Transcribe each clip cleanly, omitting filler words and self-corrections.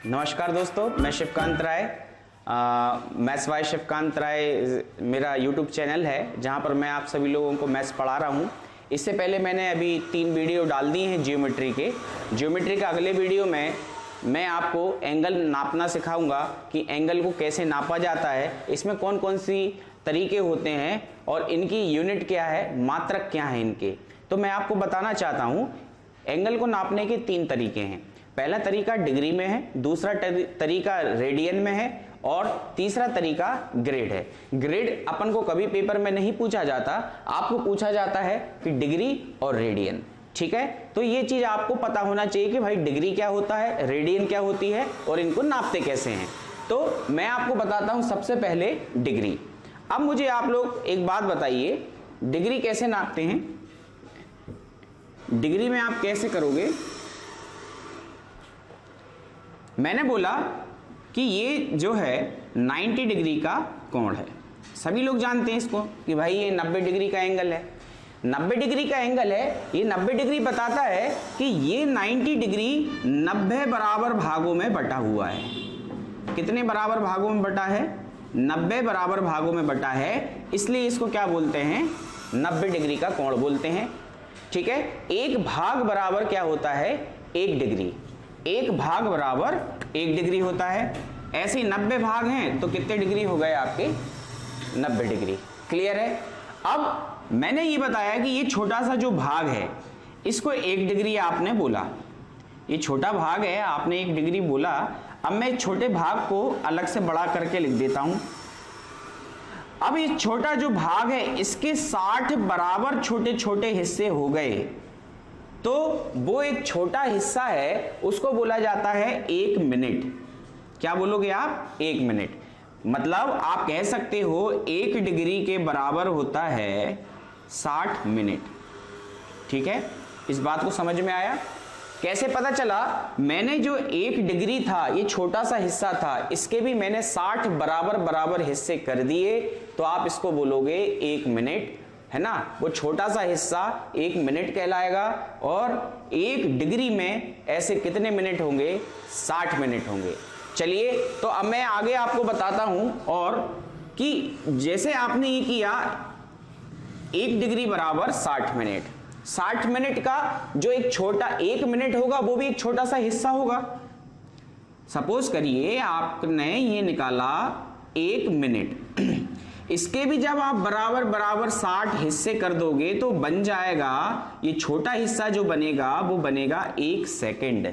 नमस्कार दोस्तों, मैं शिवकांत राय। मैथ्स बाय शिवकांत राय मेरा यूट्यूब चैनल है जहां पर मैं आप सभी लोगों को मैथ्स पढ़ा रहा हूं। इससे पहले मैंने अभी 3 वीडियो डाल दिए हैं ज्योमेट्री के। अगले वीडियो में मैं आपको एंगल नापना सिखाऊंगा कि एंगल को कैसे नापा जाता है, इसमें कौन कौन सी तरीके होते हैं और इनकी यूनिट क्या है, मात्रक क्या है इनके। तो मैं आपको बताना चाहता हूँ एंगल को नापने के 3 तरीके हैं। पहला तरीका डिग्री में है, दूसरा तरीका रेडियन में है और तीसरा तरीका ग्रेड है। ग्रेड अपन को कभी पेपर में नहीं पूछा जाता, आपको पूछा जाता है कि डिग्री और रेडियन। ठीक है, तो ये चीज आपको पता होना चाहिए कि भाई डिग्री क्या होता है, रेडियन क्या होती है और इनको नापते कैसे हैं। तो मैं आपको बताता हूं सबसे पहले डिग्री। अब मुझे आप लोग एक बात बताइए, डिग्री कैसे नापते हैं। डिग्री में आप कैसे करोगे। मैंने बोला कि ये जो है 90 डिग्री का कोण है। सभी लोग जानते हैं इसको कि भाई ये 90 डिग्री का एंगल है। 90 डिग्री का एंगल है, ये 90 डिग्री बताता है कि ये 90 डिग्री 90 बराबर भागों में बटा हुआ है। कितने बराबर भागों में बटा है? 90 बराबर भागों में बटा है, इसलिए इसको क्या बोलते हैं? 90 डिग्री का कोण बोलते हैं। ठीक है, एक भाग बराबर क्या होता है? 1 डिग्री। एक भाग बराबर 1 डिग्री होता है। ऐसे 90 भाग हैं तो कितने डिग्री हो गए आपके? 90 डिग्री। क्लियर है। अब मैंने ये बताया कि ये छोटा सा जो भाग है इसको 1 डिग्री आपने बोला, ये छोटा भाग है, आपने 1 डिग्री बोला। अब मैं छोटे भाग को अलग से बड़ा करके लिख देता हूं। अब ये छोटा जो भाग है इसके 60 बराबर छोटे छोटे हिस्से हो गए, तो वो एक छोटा हिस्सा है उसको बोला जाता है 1 मिनट। क्या बोलोगे आप? 1 मिनट। मतलब आप कह सकते हो 1 डिग्री के बराबर होता है 60 मिनट। ठीक है, इस बात को समझ में आया? कैसे पता चला? मैंने जो 1 डिग्री था, ये छोटा सा हिस्सा था, इसके भी मैंने 60 बराबर बराबर हिस्से कर दिए, तो आप इसको बोलोगे 1 मिनट, है ना। वो छोटा सा हिस्सा 1 मिनट कहलाएगा और 1 डिग्री में ऐसे कितने मिनट होंगे? 60 मिनट होंगे। चलिए, तो अब मैं आगे आपको बताता हूं और कि जैसे आपने ये किया 1 डिग्री बराबर 60 मिनट। 60 मिनट का जो एक छोटा 1 मिनट होगा वो भी एक छोटा सा हिस्सा होगा। सपोज करिए आपने ये निकाला 1 मिनट, इसके भी जब आप बराबर बराबर 60 हिस्से कर दोगे तो बन जाएगा, ये छोटा हिस्सा जो बनेगा वो बनेगा 1 सेकंड।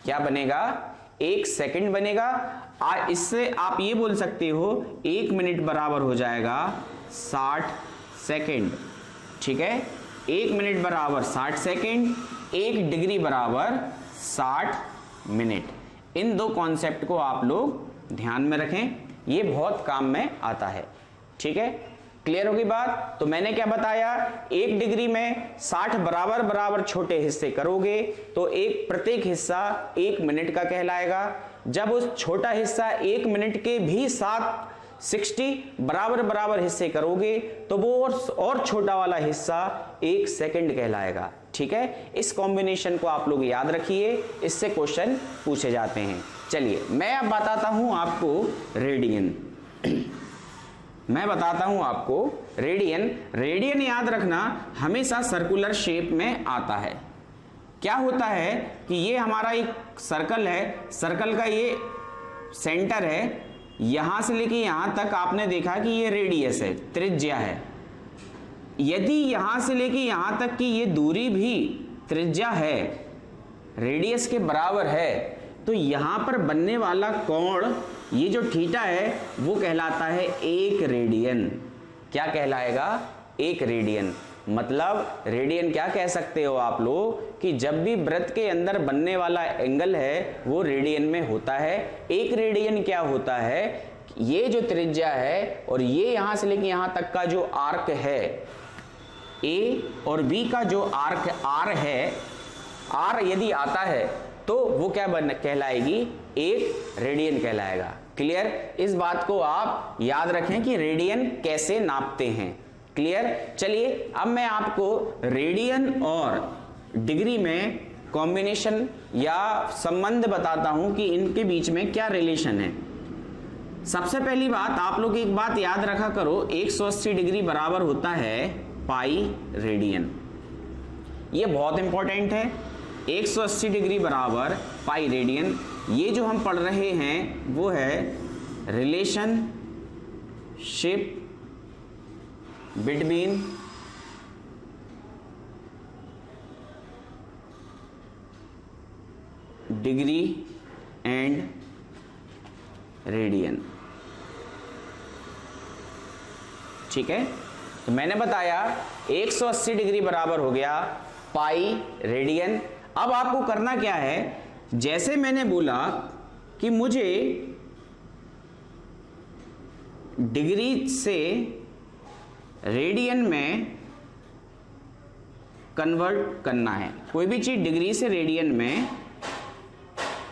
क्या बनेगा? 1 सेकंड बनेगा। इससे आप ये बोल सकते हो 1 मिनट बराबर हो जाएगा 60 सेकंड। ठीक है, 1 मिनट बराबर 60 सेकंड, 1 डिग्री बराबर 60 मिनट। इन 2 कॉन्सेप्ट को आप लोग ध्यान में रखें, ये बहुत काम में आता है। ठीक है, क्लियर होगी बात? तो मैंने क्या बताया, 1 डिग्री में 60 बराबर बराबर छोटे हिस्से करोगे तो प्रत्येक हिस्सा 1 मिनट का कहलाएगा। जब उस छोटा हिस्सा 1 मिनट के भी 60 बराबर बराबर हिस्से करोगे तो वो और छोटा वाला हिस्सा 1 सेकंड कहलाएगा। ठीक है, इस कॉम्बिनेशन को आप लोग याद रखिए, इससे क्वेश्चन पूछे जाते हैं। चलिए, मैं अब बताता हूं आपको रेडियन। मैं बताता हूं आपको रेडियन। रेडियन याद रखना हमेशा सर्कुलर शेप में आता है। क्या होता है कि ये हमारा एक सर्कल है, सर्कल का ये सेंटर है, यहां से लेके यहां तक आपने देखा कि ये रेडियस है, त्रिज्या है। यदि यहां से लेके यहां तक की ये दूरी भी त्रिज्या है, रेडियस के बराबर है, तो यहां पर बनने वाला कोण, ये जो थीटा है, वो कहलाता है 1 रेडियन। क्या कहलाएगा? 1 रेडियन। मतलब रेडियन क्या कह सकते हो आप लोग कि जब भी वृत्त के अंदर बनने वाला एंगल है वो रेडियन में होता है। 1 रेडियन क्या होता है? ये जो त्रिज्या है और ये यहां से लेके यहां तक का जो आर्क है, ए और बी का जो आर्क आर है, आर यदि आता है तो वो क्या कहलाएगी? 1 रेडियन कहलाएगा। क्लियर? इस बात को आप याद रखें कि रेडियन कैसे नापते हैं। क्लियर? चलिए, अब मैं आपको रेडियन और डिग्री में कॉम्बिनेशन या संबंध बताता हूं कि इनके बीच में क्या रिलेशन है। सबसे पहली बात, आप लोग एक बात याद रखा करो, 180 डिग्री बराबर होता है पाई रेडियन। ये बहुत इंपॉर्टेंट है। 180 डिग्री बराबर पाई रेडियन। ये जो हम पढ़ रहे हैं वो है relationship between degree and radian. ठीक है, तो मैंने बताया 180 डिग्री बराबर हो गया पाई रेडियन। अब आपको करना क्या है, जैसे मैंने बोला कि मुझे डिग्री से रेडियन में कन्वर्ट करना है, कोई भी चीज डिग्री से रेडियन में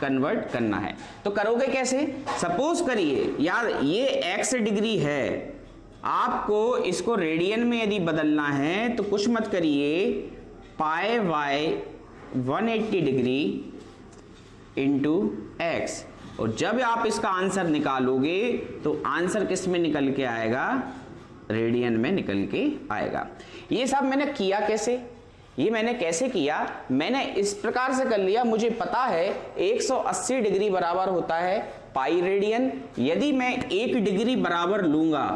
कन्वर्ट करना है, तो करोगे कैसे? सपोज करिए यार ये x डिग्री है, आपको इसको रेडियन में यदि बदलना है तो कुछ मत करिए, पाई बाय 180 डिग्री इंटू एक्स, और जब आप इसका आंसर निकालोगे तो आंसर किस में निकल के आएगा? रेडियन में निकल के आएगा। ये सब मैंने किया कैसे? ये मैंने कैसे किया? मैंने इस प्रकार से कर लिया, मुझे पता है 180 डिग्री बराबर होता है पाई रेडियन। यदि मैं 1 डिग्री बराबर लूंगा,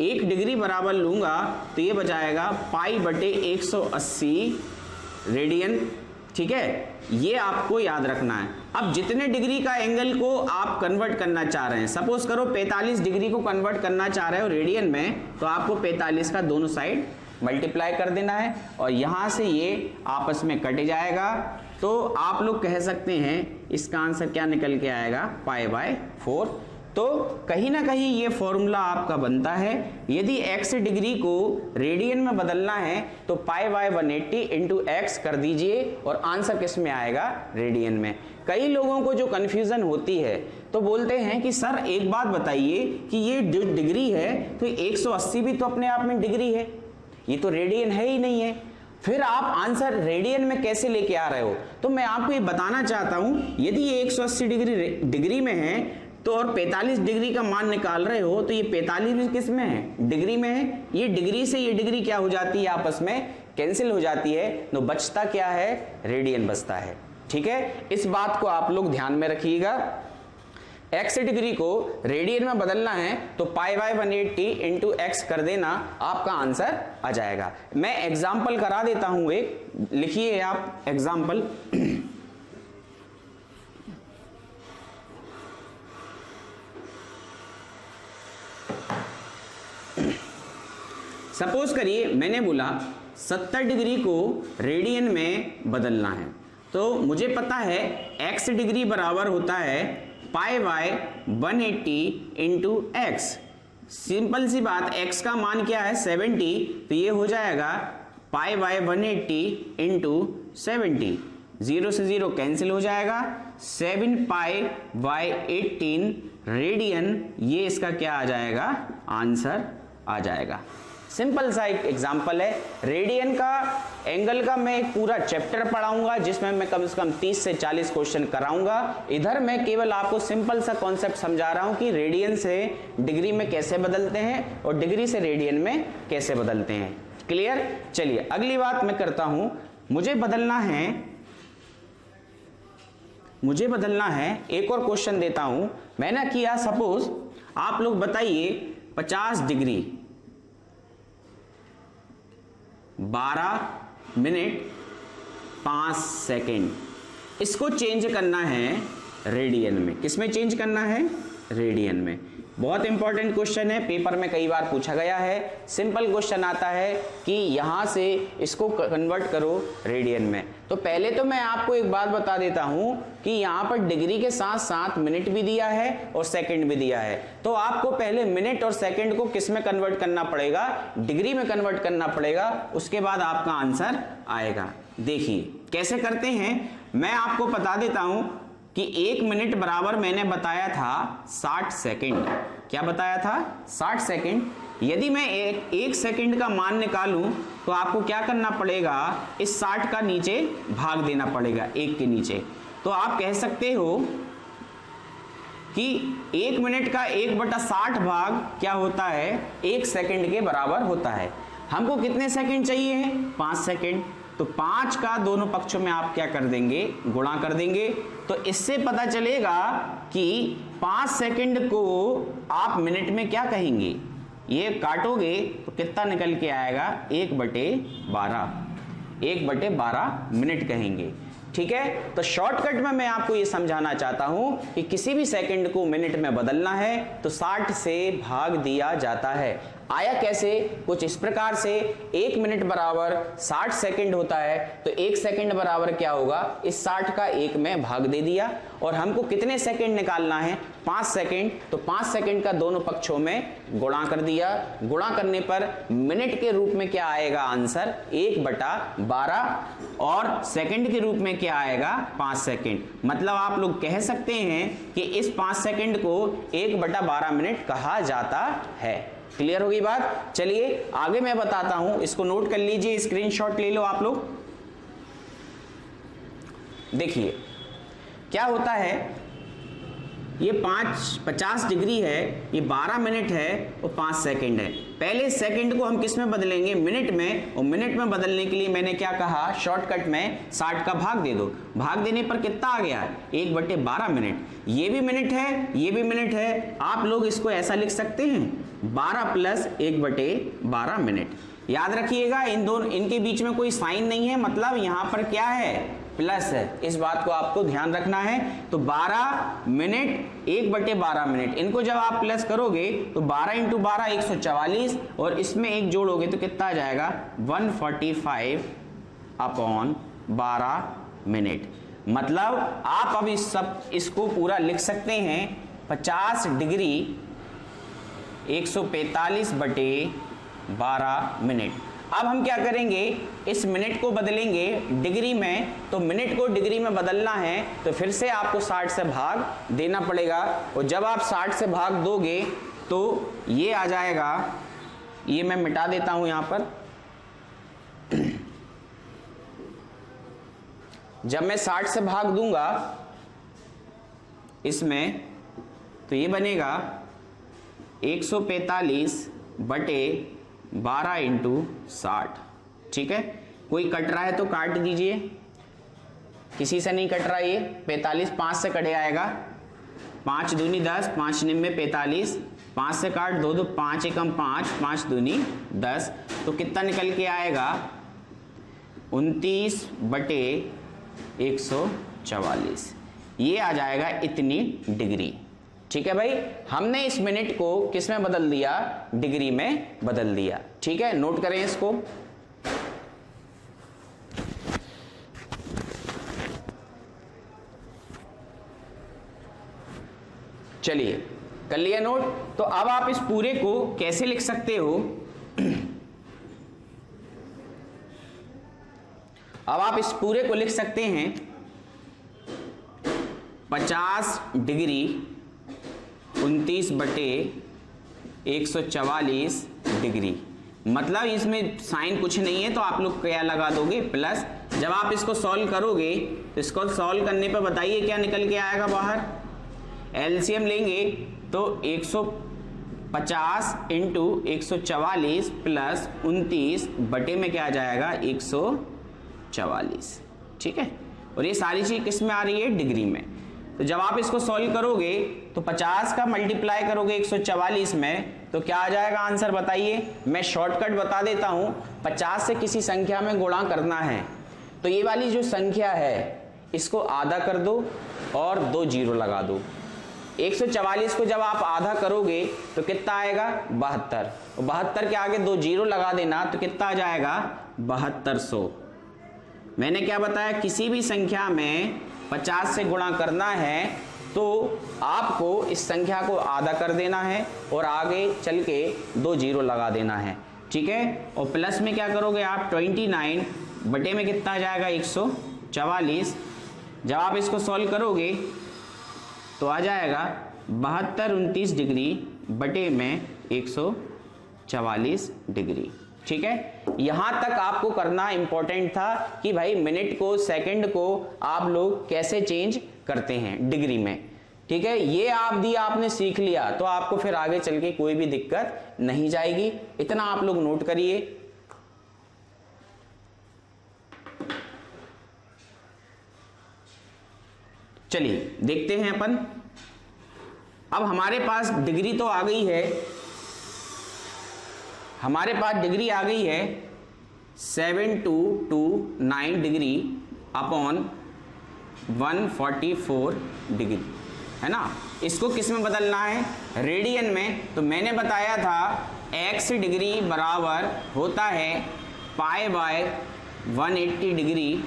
1 डिग्री बराबर लूंगा तो ये बचाएगा पाई बटे 180 रेडियन। ठीक है, ये आपको याद रखना है। अब जितने डिग्री का एंगल को आप कन्वर्ट करना चाह रहे हैं, सपोज करो 45 डिग्री को कन्वर्ट करना चाह रहे हो रेडियन में, तो आपको 45 का दोनों साइड मल्टीप्लाई कर देना है और यहां से ये आपस में कट जाएगा। तो आप लोग कह सकते हैं इसका आंसर क्या निकल के आएगा? Pi by 4। तो कहीं ना कहीं ये फॉर्मूला आपका बनता है। यदि x डिग्री को रेडियन में बदलना है तो पाई बाय 180 इंटू एक्स कर दीजिए और आंसर किस में आएगा? रेडियन में। कई लोगों को जो कंफ्यूजन होती है तो बोलते हैं कि सर एक बात बताइए कि ये डिग्री है तो 180 भी तो अपने आप में डिग्री है, ये तो रेडियन है ही नहीं है, फिर आप आंसर रेडियन में कैसे लेके आ रहे हो? तो मैं आपको ये बताना चाहता हूं, यदि ये 180 डिग्री में है तो और 45 डिग्री का मान निकाल रहे हो तो ये 45 भी किस में है? डिग्री में है। ये डिग्री से ये डिग्री क्या हो जाती है? आपस में कैंसिल हो जाती है, तो बचता क्या है? रेडियन बचता है। ठीक है, इस बात को आप लोग ध्यान में रखिएगा। x डिग्री को रेडियन में बदलना है तो पाई बाय 180 इंटू एक्स कर देना, आपका आंसर आ जाएगा। मैं एग्जाम्पल करा देता हूं एक, लिखिए आप एग्जाम्पल। सपोज करिए मैंने बोला 70 डिग्री को रेडियन में बदलना है, तो मुझे पता है x डिग्री बराबर होता है pi by 180 into x. Simple सी बात, x का मान क्या है? 70, तो ये हो जाएगा पाई बाय 180 इंटू 70, 0 से 0 कैंसिल हो जाएगा, 7 पाई बाय 18 रेडियन, ये इसका क्या आ जाएगा? आंसर आ जाएगा। सिंपल सा एक एग्जांपल है। रेडियन का एंगल का मैं एक पूरा चैप्टर पढ़ाऊंगा जिसमें मैं कम से कम 30 से 40 क्वेश्चन कराऊंगा। इधर मैं केवल आपको सिंपल सा कॉन्सेप्ट समझा रहा हूं कि रेडियन से डिग्री में कैसे बदलते हैं और डिग्री से रेडियन में कैसे बदलते हैं। क्लियर? चलिए अगली बात मैं करता हूं। मुझे बदलना है, एक और क्वेश्चन देता हूं। मैंने किया, सपोज आप लोग बताइए 50 डिग्री 12 मिनट 5 सेकेंड, इसको चेंज करना है रेडियन में। किसमें चेंज करना है? रेडियन में। बहुत इंपॉर्टेंट क्वेश्चन है, पेपर में कई बार पूछा गया है। सिंपल क्वेश्चन आता है कि यहां से इसको कन्वर्ट करो रेडियन में। तो पहले तो मैं आपको एक बात बता देता हूं कि यहां पर डिग्री के साथ साथ मिनट भी दिया है और सेकंड भी दिया है। तो आपको पहले मिनट और सेकंड को किस में कन्वर्ट करना पड़ेगा? डिग्री में कन्वर्ट करना पड़ेगा, उसके बाद आपका आंसर आएगा। देखिए कैसे करते हैं, मैं आपको बता देता हूं कि 1 मिनट बराबर मैंने बताया था 60 सेकंड। क्या बताया था? 60 सेकंड। यदि मैं एक सेकंड का मान निकालूं तो आपको क्या करना पड़ेगा, इस 60 का नीचे भाग देना पड़ेगा, 1 के नीचे। तो आप कह सकते हो कि 1 मिनट का 1/60 भाग क्या होता है, 1 सेकंड के बराबर होता है। हमको कितने सेकंड चाहिए है, 5 सेकंड। तो 5 का दोनों पक्षों में आप क्या कर देंगे, गुणा कर देंगे। तो इससे पता चलेगा कि 5 सेकंड को आप मिनट में क्या कहेंगे, ये काटोगे तो कितना निकल के आएगा, 1/12, 1/12 मिनट कहेंगे। ठीक है, तो शॉर्टकट में मैं आपको ये समझाना चाहता हूं कि किसी भी सेकंड को मिनट में बदलना है तो 60 से भाग दिया जाता है। आया कैसे, कुछ इस प्रकार से, 1 मिनट बराबर 60 सेकंड होता है, तो 1 सेकंड बराबर क्या होगा, इस 60 का 1 में भाग दे दिया। और हमको कितने सेकंड निकालना है, 5 सेकंड। तो 5 सेकंड का दोनों पक्षों में गुणा कर दिया। गुणा करने पर मिनट के रूप में क्या आएगा आंसर, 1/12, और सेकंड के रूप में क्या आएगा, 5 सेकंड। मतलब आप लोग कह सकते हैं कि इस 5 सेकंड को 1/12 मिनट कहा जाता है। क्लियर होगी बात। चलिए आगे मैं बताता हूं, इसको नोट कर लीजिए, स्क्रीनशॉट ले लो आप लोग। देखिए क्या होता है, ये 50 डिग्री है, ये 12 मिनट है और 5 सेकंड है। पहले सेकंड को हम किस में बदलेंगे, मिनट में। और मिनट में बदलने के लिए मैंने क्या कहा, शॉर्टकट में 60 का भाग दे दो। भाग देने पर कितना आ गया, 1/12 मिनट। ये भी मिनट है, ये भी मिनट है। आप लोग इसको ऐसा लिख सकते हैं, 12 + 1/12 मिनट। याद रखिएगा इनके बीच में कोई साइन नहीं है, मतलब यहां पर क्या है, प्लस है। इस बात को आपको ध्यान रखना है। तो 12 मिनट 1/12 मिनट, इनको जब आप प्लस करोगे तो 12 × 12 144, और इसमें एक जोड़ोगे तो कितना आ जाएगा, 145/12 मिनट। मतलब आप अब इसको पूरा लिख सकते हैं, 50 डिग्री 145/12 मिनट। अब हम क्या करेंगे, इस मिनट को बदलेंगे डिग्री में। तो मिनट को डिग्री में बदलना है तो फिर से आपको 60 से भाग देना पड़ेगा। और जब आप 60 से भाग दोगे तो ये आ जाएगा, ये मैं मिटा देता हूं यहां पर। जब मैं 60 से भाग दूंगा इसमें तो ये बनेगा 145/12 × 60। ठीक है, कोई कट रहा है तो काट दीजिए, किसी से नहीं कट रहा। ये 45 5 से कटे आएगा, 5 दूनी 10, 5 निम्मे 45, 5 से काट 2 2, 5 एकम 5, 5 दूनी 10। तो कितना निकल के आएगा, 29/144। ये आ जाएगा इतनी डिग्री। ठीक है भाई, हमने इस मिनट को किस में बदल दिया, डिग्री में बदल दिया। ठीक है, नोट करें इसको। चलिए कर लिया नोट। तो अब आप इस पूरे को कैसे लिख सकते हो, अब आप इस पूरे को लिख सकते हैं 50 डिग्री 29/144 डिग्री। मतलब इसमें साइन कुछ नहीं है तो आप लोग क्या लगा दोगे, प्लस। जब आप इसको सॉल्व करोगे तो इसको सॉल्व करने पर बताइए क्या निकल के आएगा बाहर। एलसीएम लेंगे तो 150 × 144 प्लस 29 बटे में क्या आ जाएगा, 144। ठीक है, और ये सारी चीज किस में आ रही है, डिग्री में। तो जब आप इसको सॉल्व करोगे तो 50 का मल्टीप्लाई करोगे 144 में तो क्या आ जाएगा आंसर, बताइए। मैं शॉर्टकट बता देता हूं, 50 से किसी संख्या में गुणा करना है तो ये वाली जो संख्या है इसको आधा कर दो और 2 जीरो लगा दो। 144 को जब आप आधा करोगे तो कितना आएगा, 72। और 72 के आगे 2 जीरो लगा देना तो कितना आ जाएगा, 7200। मैंने क्या बताया, किसी भी संख्या में 50 से गुणा करना है तो आपको इस संख्या को आधा कर देना है और आगे चल के 2 जीरो लगा देना है। ठीक है, और प्लस में क्या करोगे आप, 29 बटे में कितना आ जाएगा, 144। जब आप इसको सॉल्व करोगे तो आ जाएगा 72 29 डिग्री बटे में 144। 44 डिग्री। ठीक है, यहां तक आपको करना इंपॉर्टेंट था कि भाई मिनट को सेकंड को आप लोग कैसे चेंज करते हैं डिग्री में। ठीक है, ये आप दिया आपने सीख लिया तो आपको फिर आगे चल के कोई भी दिक्कत नहीं जाएगी। इतना आप लोग नोट करिए। चलिए देखते हैं अपन। अब हमारे पास डिग्री तो आ गई है, हमारे पास डिग्री आ गई है 7229 डिग्री अपॉन 144 डिग्री, है ना। इसको किस में बदलना है? रेडियन में। तो मैंने बताया था x डिग्री बराबर होता है pi by 180 degree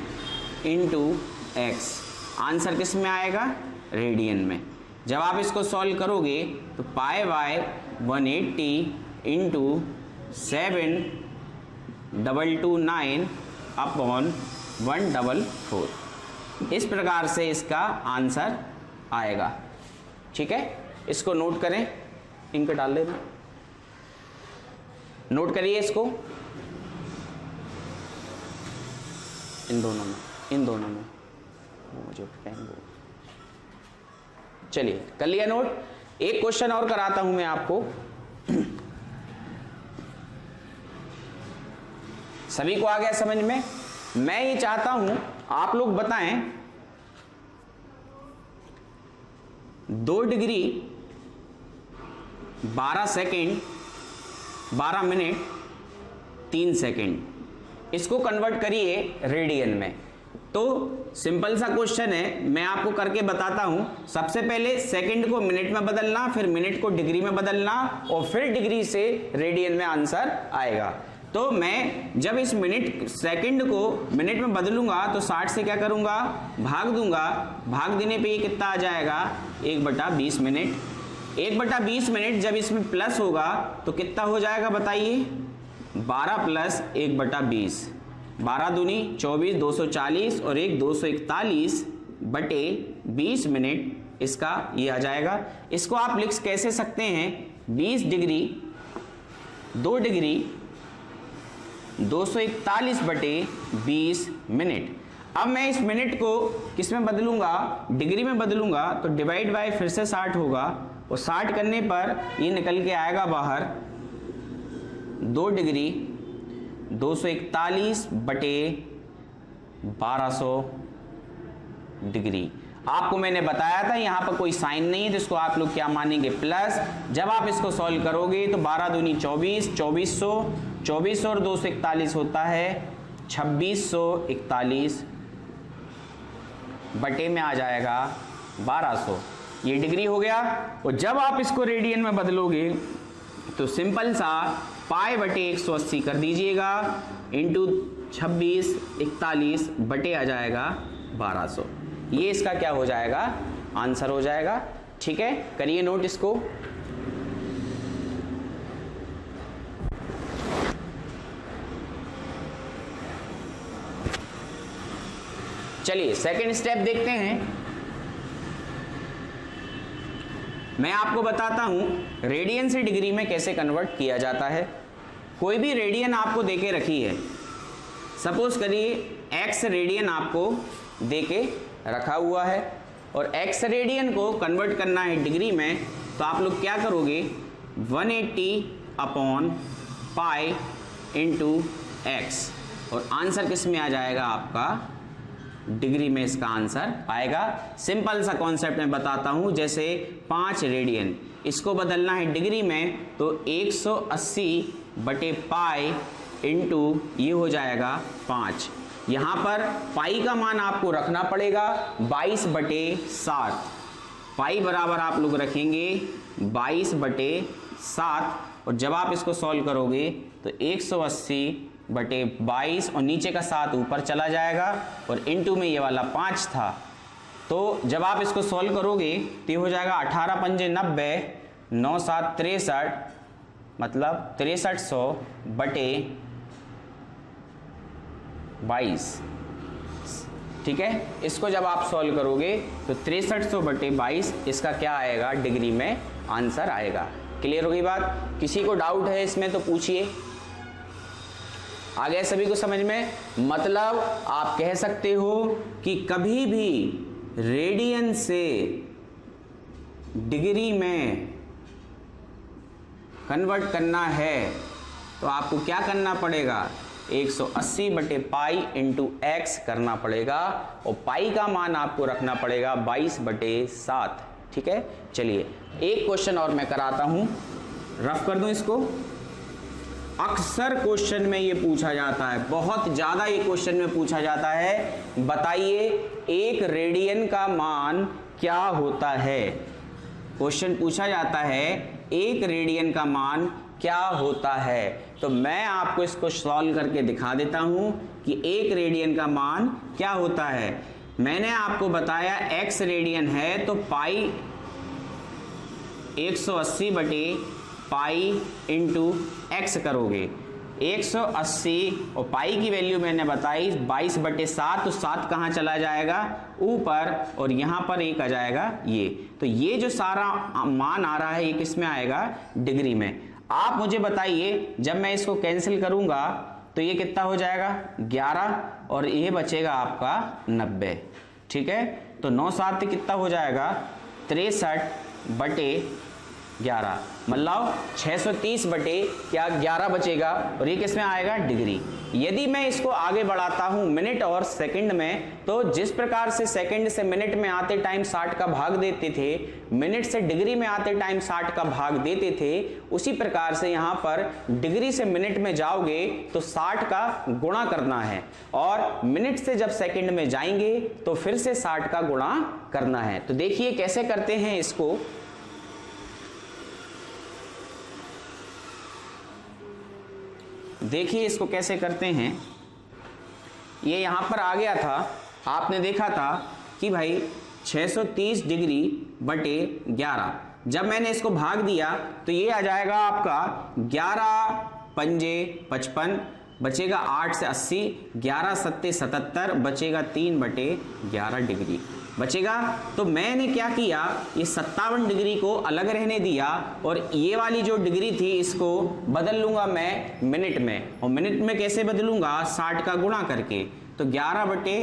into x. Answer किस में आएगा? रेडियन में। जब आप इसको सॉल्व करोगे तो पाई बाय 180 इंटू 7229 अपॉन 144, इस प्रकार से इसका आंसर आएगा। ठीक है, इसको नोट करें, इंक डाल लेना, नोट करिए इसको इन दोनों में मुझे पेन दो। चलिए कर लिया नोट। एक क्वेश्चन और कराता हूं मैं आपको। सभी को आ गया समझ में? मैं ये चाहता हूं आप लोग बताएं 2 डिग्री 12 सेकेंड 12 मिनट 3 सेकेंड, इसको कन्वर्ट करिए रेडियन में। तो सिंपल सा क्वेश्चन है, मैं आपको करके बताता हूं। सबसे पहले सेकंड को मिनट में बदलना, फिर मिनट को डिग्री में बदलना और फिर डिग्री से रेडियन में आंसर आएगा। तो मैं जब इस मिनट सेकंड को मिनट में बदलूंगा तो 60 से क्या करूंगा? भाग दूंगा। भाग देने पे ये कितना आ जाएगा? 1/20 मिनट। 1/20 मिनट जब इसमें प्लस होगा तो कितना हो जाएगा बताइए? 12 प्लस 1/20, 12 दूनी 24, 240 और 1 241 बटे 20 मिनट, इसका ये आ जाएगा। इसको आप लिख कैसे सकते हैं? 20 डिग्री 2 डिग्री 241 बटे 20 मिनट। अब मैं इस मिनट को किस में बदलूंगा? डिग्री में बदलूंगा तो डिवाइड बाय फिर से 60 होगा और 60 करने पर ये निकल के आएगा बाहर 2 डिग्री 241 बटे 1200 डिग्री। आपको मैंने बताया था यहाँ पर कोई साइन नहीं है तो इसको आप लोग क्या मानेंगे? प्लस। जब आप इसको सॉल्व करोगे तो 12 दूनी 24, 2400 और 241 होता है 2641 बटे में आ जाएगा 1200। ये डिग्री हो गया। और जब आप इसको रेडियन में बदलोगे तो सिंपल सा पाई बटे 180 कर दीजिएगा इंटू 2641 बटे आ जाएगा 1200। ये इसका क्या हो जाएगा? आंसर हो जाएगा। ठीक है, करिए नोट इसको। चलिए सेकंड स्टेप देखते हैं। मैं आपको बताता हूं रेडियन से डिग्री में कैसे कन्वर्ट किया जाता है। कोई भी रेडियन आपको देके रखी है, सपोज करिए एक्स रेडियन आपको देके रखा हुआ है और एक्स रेडियन को कन्वर्ट करना है डिग्री में, तो आप लोग क्या करोगे? 180 अपॉन पाई इंटू एक्स और आंसर किस में आ जाएगा? आपका डिग्री में इसका आंसर आएगा। सिंपल सा कॉन्सेप्ट मैं बताता हूं। जैसे 5 रेडियन, इसको बदलना है डिग्री में तो 180 बटे पाई इंटू ये हो जाएगा 5। यहाँ पर पाई का मान आपको रखना पड़ेगा 22/7। पाई बराबर आप लोग रखेंगे 22/7 और जब आप इसको सॉल्व करोगे तो 180/22 और नीचे का 7 ऊपर चला जाएगा और इनटू में ये वाला 5 था। तो जब आप इसको सॉल्व करोगे तो ये हो जाएगा 18 पंजे 90, 9 7 63, मतलब 6300 बटे 22। ठीक है, इसको जब आप सॉल्व करोगे तो 6300 बटे 22 इसका क्या आएगा? डिग्री में आंसर आएगा। क्लियर हो गई बात? किसी को डाउट है इसमें तो पूछिए। आ गया सभी को समझ में? मतलब आप कह सकते हो कि कभी भी रेडियन से डिग्री में कन्वर्ट करना है तो आपको क्या करना पड़ेगा? 180 बटे पाई इंटू एक्स करना पड़ेगा और पाई का मान आपको रखना पड़ेगा 22 बटे 7। ठीक है, चलिए एक क्वेश्चन और मैं कराता हूं, रफ कर दूं इसको। अक्सर क्वेश्चन में ये पूछा जाता है, बहुत ज्यादा ये क्वेश्चन में पूछा जाता है, बताइए एक रेडियन का मान क्या होता है। क्वेश्चन पूछा जाता है एक रेडियन का मान क्या होता है। तो मैं आपको इसको सॉल्व करके दिखा देता हूं कि एक रेडियन का मान क्या होता है। मैंने आपको बताया x रेडियन है तो पाई 180 बटे पाई इंटू एक्स करोगे। 180 और पाई की वैल्यू मैंने बताई 22 बटे 7, तो 7 कहाँ चला जाएगा? ऊपर, और यहाँ पर 1 आ जाएगा ये। तो ये जो सारा मान आ रहा है ये किस में आएगा? डिग्री में। आप मुझे बताइए जब मैं इसको कैंसिल करूंगा तो ये कितना हो जाएगा? 11, और ये बचेगा आपका 90। ठीक है, तो 9 7 कितना हो जाएगा? 63 बटे 11, मतलब 630 बटे क्या 11 बचेगा, और ये किस में आएगा? डिग्री। यदि मैं इसको आगे बढ़ाता हूं मिनट और सेकंड में, तो जिस प्रकार से सेकंड से मिनट में आते टाइम 60 का भाग देते थे, मिनट से डिग्री में आते टाइम 60 का भाग देते थे, उसी प्रकार से यहां पर डिग्री से मिनट में जाओगे तो 60 का गुणा करना है, और मिनट से जब सेकंड में जाएंगे तो फिर से 60 का गुणा करना है। तो देखिए कैसे करते हैं इसको। देखिए इसको कैसे करते हैं। ये यहां पर आ गया था, आपने देखा था कि भाई 630 डिग्री बटे 11, जब मैंने इसको भाग दिया तो ये आ जाएगा आपका 11 पंजे 55, बचेगा 8 से 80, 11 सत्ते 77, बचेगा 3 बटे 11 डिग्री बचेगा। तो मैंने क्या किया, ये 57 डिग्री को अलग रहने दिया और ये वाली जो डिग्री थी इसको बदल लूंगा मैं मिनट में, और मिनट में कैसे बदलूंगा? 60 का गुणा करके। तो 11 बटे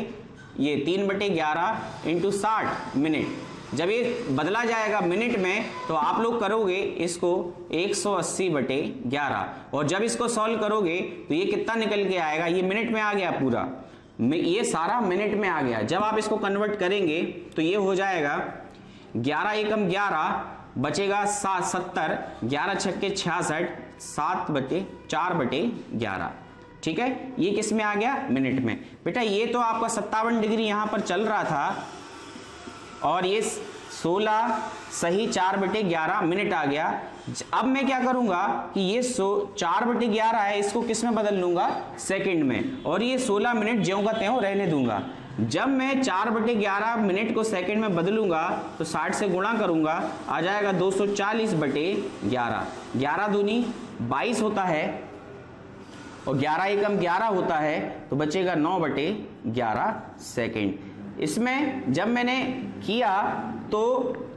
ये 3 बटे 11 इंटू 60 मिनट। जब ये बदला जाएगा मिनट में तो आप लोग करोगे इसको 180 बटे 11, और जब इसको सॉल्व करोगे तो ये कितना निकल के आएगा? ये मिनट में आ गया पूरा, ये सारा मिनट में आ गया। जब आप इसको कन्वर्ट करेंगे तो ये हो जाएगा 11 एकम 11, बचेगा 70, 11 छक्के 66, 7 बटे 4 बटे 11। ठीक है, ये किस में आ गया? मिनट में। बेटा ये तो आपका 57 डिग्री यहां पर चल रहा था, और ये 16 सही 4 बटे 11 मिनट आ गया। अब मैं क्या करूंगा कि ये 4 बटे 11 है, इसको किस में बदल लूंगा? सेकंड में, और ये 16 मिनट ज्यों का त्यों रहने दूंगा। जब मैं 4 बटे 11 मिनट को सेकंड में बदलूंगा तो 60 से गुणा करूंगा, आ जाएगा 240 बटे 11। 11 दूनी 22 होता है और 11 एकम 11 होता है, तो बचेगा 9 बटे 11 सेकेंड। इसमें जब मैंने किया तो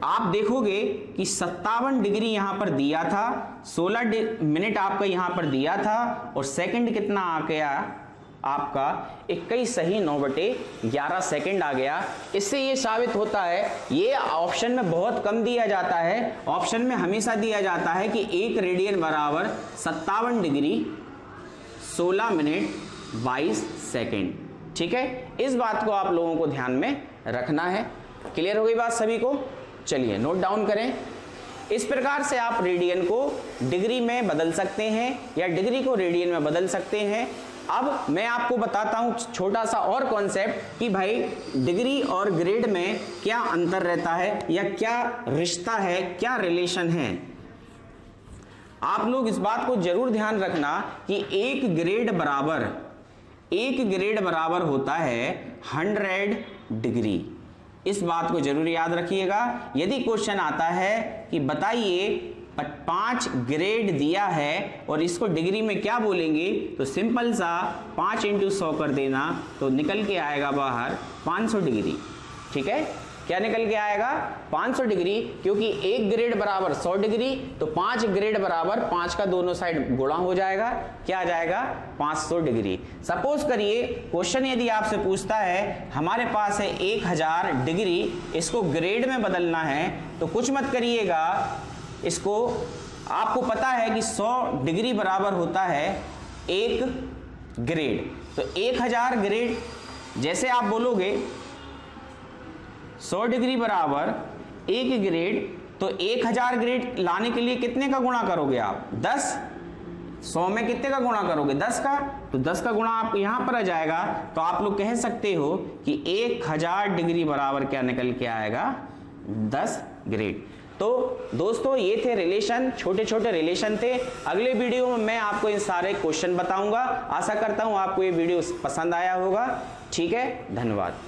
आप देखोगे कि 57 डिग्री यहां पर दिया था, 16 मिनट आपका यहां पर दिया था, और सेकंड कितना आ गया आपका? 21 सही 9 बटे 11 सेकंड आ गया। इससे ये साबित होता है, ये ऑप्शन में बहुत कम दिया जाता है, ऑप्शन में हमेशा दिया जाता है कि 1 रेडियन बराबर 57 डिग्री 16 मिनट 22 सेकंड। ठीक है, इस बात को आप लोगों को ध्यान में रखना है। क्लियर हो गई बात सभी को? चलिए नोट डाउन करें। इस प्रकार से आप रेडियन को डिग्री में बदल सकते हैं या डिग्री को रेडियन में बदल सकते हैं। अब मैं आपको बताता हूं छोटा सा और कॉन्सेप्ट कि भाई डिग्री और ग्रेड में क्या अंतर रहता है या क्या रिश्ता है, क्या रिलेशन है। आप लोग इस बात को जरूर ध्यान रखना कि एक ग्रेड बराबर होता है 100 डिग्री। इस बात को जरूर याद रखिएगा। यदि क्वेश्चन आता है कि बताइए 5 ग्रेड दिया है और इसको डिग्री में क्या बोलेंगे, तो सिंपल सा 5 × 100 कर देना, तो निकल के आएगा बाहर 500 डिग्री। ठीक है, क्या निकल के आएगा 500 डिग्री, क्योंकि एक ग्रेड बराबर 100 डिग्री, तो 5 ग्रेड बराबर 5 का दोनों साइड गुणा हो जाएगा, क्या आ जाएगा 500 डिग्री। सपोज करिए क्वेश्चन यदि आपसे पूछता है हमारे पास है 1000 डिग्री, इसको ग्रेड में बदलना है, तो कुछ मत करिएगा, इसको आपको पता है कि 100 डिग्री बराबर होता है 1 ग्रेड, तो 1000 ग्रेड, जैसे आप बोलोगे 100 डिग्री बराबर 1 ग्रेड, तो 1000 ग्रेड लाने के लिए कितने का गुणा करोगे आप 10, 100 में कितने का गुणा करोगे 10 का, तो 10 का गुणा आप यहां पर आ जाएगा, तो आप लोग कह सकते हो कि 1000 डिग्री बराबर क्या निकल के आएगा 10 ग्रेड। तो दोस्तों ये थे रिलेशन, छोटे छोटे रिलेशन थे। अगले वीडियो में मैं आपको इन सारे क्वेश्चन बताऊंगा। आशा करता हूं आपको ये वीडियो पसंद आया होगा। ठीक है, धन्यवाद।